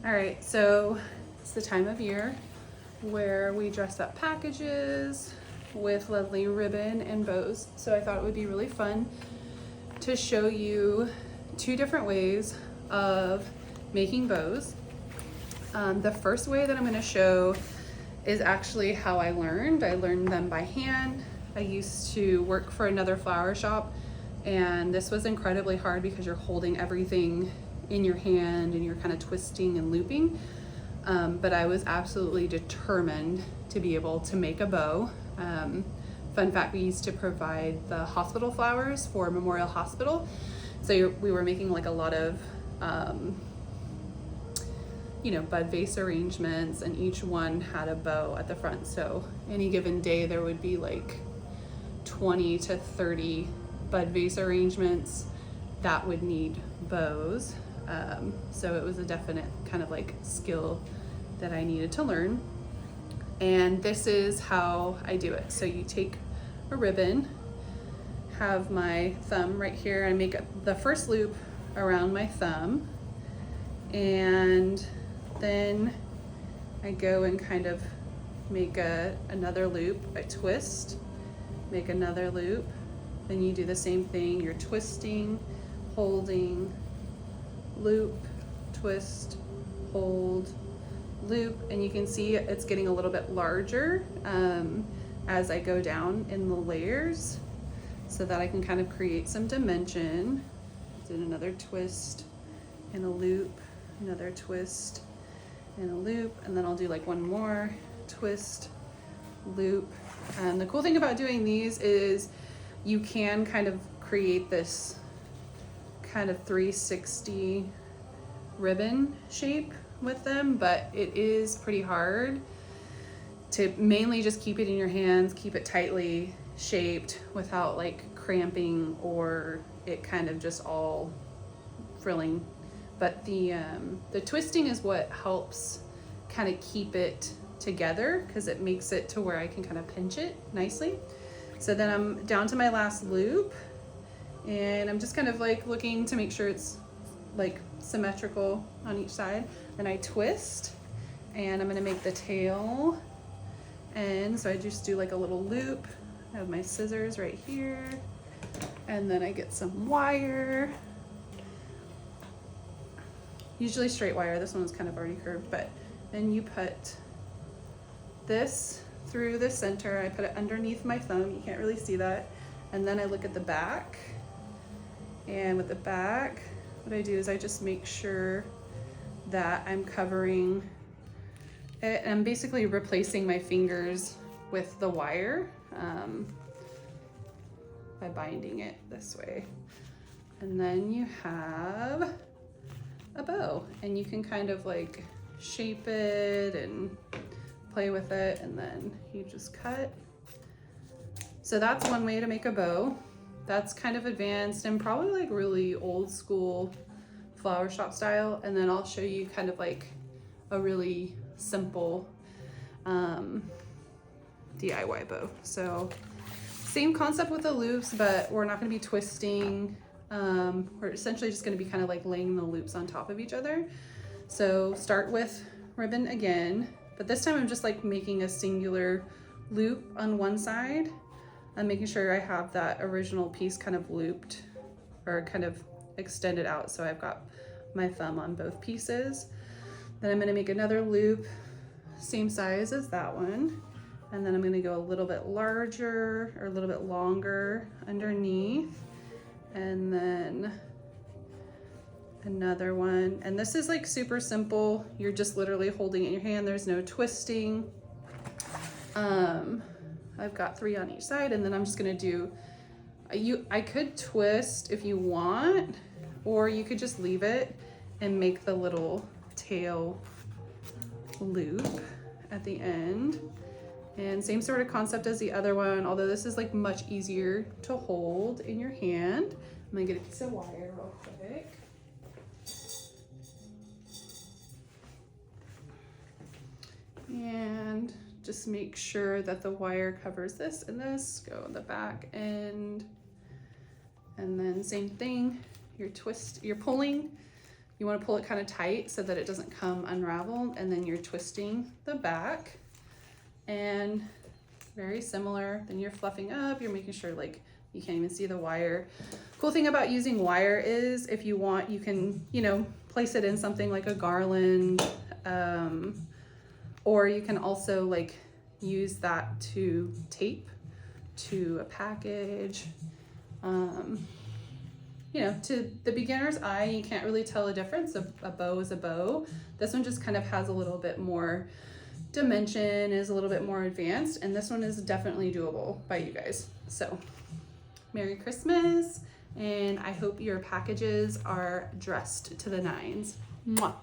All right, so it's the time of year where we dress up packages with lovely ribbon and bows. So I thought it would be really fun to show you two different ways of making bows. The first way that I'm going to show is actually how I learned. I learned them by hand. I used to work for another flower shop, and this was incredibly hard because you're holding everything in your hand and you're kind of twisting and looping. But I was absolutely determined to be able to make a bow. Fun fact, we used to provide the hospital flowers for Memorial Hospital. So we were making like a lot of, bud vase arrangements, and each one had a bow at the front. So any given day there would be like 20 to 30 bud vase arrangements that would need bows. So it was a definite kind of like skill that I needed to learn. And this is how I do it. So you take a ribbon, have my thumb right here, I make the first loop around my thumb, and then I go and kind of make another loop, I twist, make another loop, then you do the same thing, you're twisting, holding, loop, twist, hold, loop, and you can see it's getting a little bit larger as I go down in the layers so that I can kind of create some dimension. Did another twist and a loop, another twist and a loop, and then I'll do like one more twist, loop. And the cool thing about doing these is you can kind of create this kind of 360 ribbon shape with them, but it is pretty hard to mainly just keep it in your hands, keep it tightly shaped without like cramping or it kind of just all frilling. But the twisting is what helps kind of keep it together because it makes it to where I can kind of pinch it nicely. So then I'm down to my last loop, and I'm just kind of like looking to make sure it's like symmetrical on each side. Then I twist, and I'm gonna make the tail. And so I just do like a little loop. I have my scissors right here, and then I get some wire. Usually straight wire, this one was kind of already curved, but then you put this through the center. I put it underneath my thumb, you can't really see that. And then I look at the back, and with the back, what I do is I just make sure that I'm covering it. I'm basically replacing my fingers with the wire by binding it this way. And then you have a bow, and you can kind of like shape it and play with it, and then you just cut. So that's one way to make a bow. That's kind of advanced and probably like really old school flower shop style. And then I'll show you kind of like a really simple DIY bow. So same concept with the loops, but we're not going to be twisting. We're essentially just going to be kind of like laying the loops on top of each other. So start with ribbon again, but this time I'm just like making a singular loop on one side. I'm making sure I have that original piece kind of looped or kind of extended out, so I've got my thumb on both pieces. Then I'm going to make another loop same size as that one, and then I'm going to go a little bit larger or a little bit longer underneath, and then another one. And this is like super simple, you're just literally holding it in your hand, there's no twisting. I've got 3 on each side, and then I'm just gonna do, I could twist if you want, or you could just leave it and make the little tail loop at the end. And same sort of concept as the other one, although this is like much easier to hold in your hand. I'm gonna get a piece of wire real quick. And just make sure that the wire covers this and this, go on the back end. And then same thing, you're pulling You want to pull it kind of tight so that it doesn't come unraveled, and then you're twisting the back, and very similar. Then you're fluffing up, you're making sure like you can't even see the wire. Cool thing about using wire is if you want, you can, you know, place it in something like a garland, or you can also like use that to tape to a package. You know, to the beginner's eye, you can't really tell a difference. A bow is a bow. This one just kind of has a little bit more dimension, is a little bit more advanced, and this one is definitely doable by you guys. So Merry Christmas, and I hope your packages are dressed to the nines. Mwah.